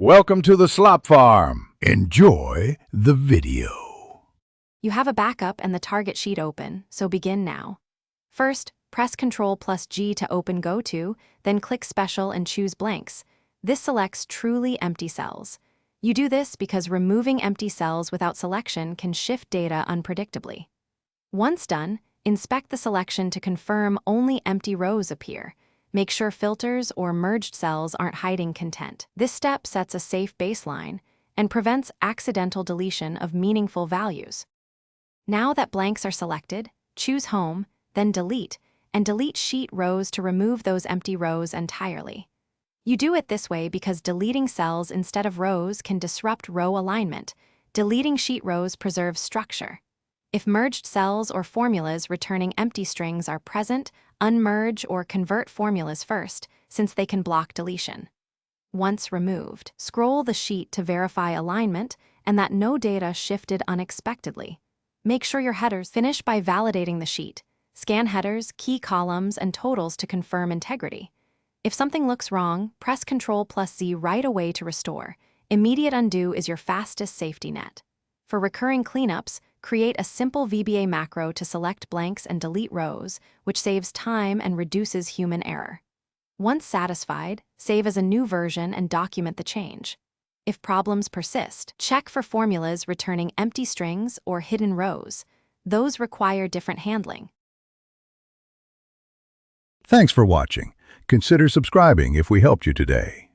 Welcome to the Slop Farm. Enjoy the video. You have a backup and the target sheet open, so begin now. First, press Ctrl+G to open GoTo, then click Special and choose Blanks. This selects truly empty cells. You do this because removing empty cells without selection can shift data unpredictably. Once done, inspect the selection to confirm only empty rows appear. Make sure filters or merged cells aren't hiding content. This step sets a safe baseline and prevents accidental deletion of meaningful values. Now that blanks are selected, choose Home, then Delete, and delete sheet rows to remove those empty rows entirely. You do it this way because deleting cells instead of rows can disrupt row alignment. Deleting sheet rows preserves structure. If merged cells or formulas returning empty strings are present, unmerge or convert formulas first, since they can block deletion. Once removed, scroll the sheet to verify alignment and that no data shifted unexpectedly. Make sure your headers finish by validating the sheet. Scan headers, key columns, and totals to confirm integrity. If something looks wrong, press Ctrl+Z right away to restore. Immediate undo is your fastest safety net. For recurring cleanups, create a simple VBA macro to select blanks and delete rows, which saves time and reduces human error. Once satisfied, save as a new version and document the change. If problems persist, check for formulas returning empty strings or hidden rows. Those require different handling. Thanks for watching. Consider subscribing if we helped you today.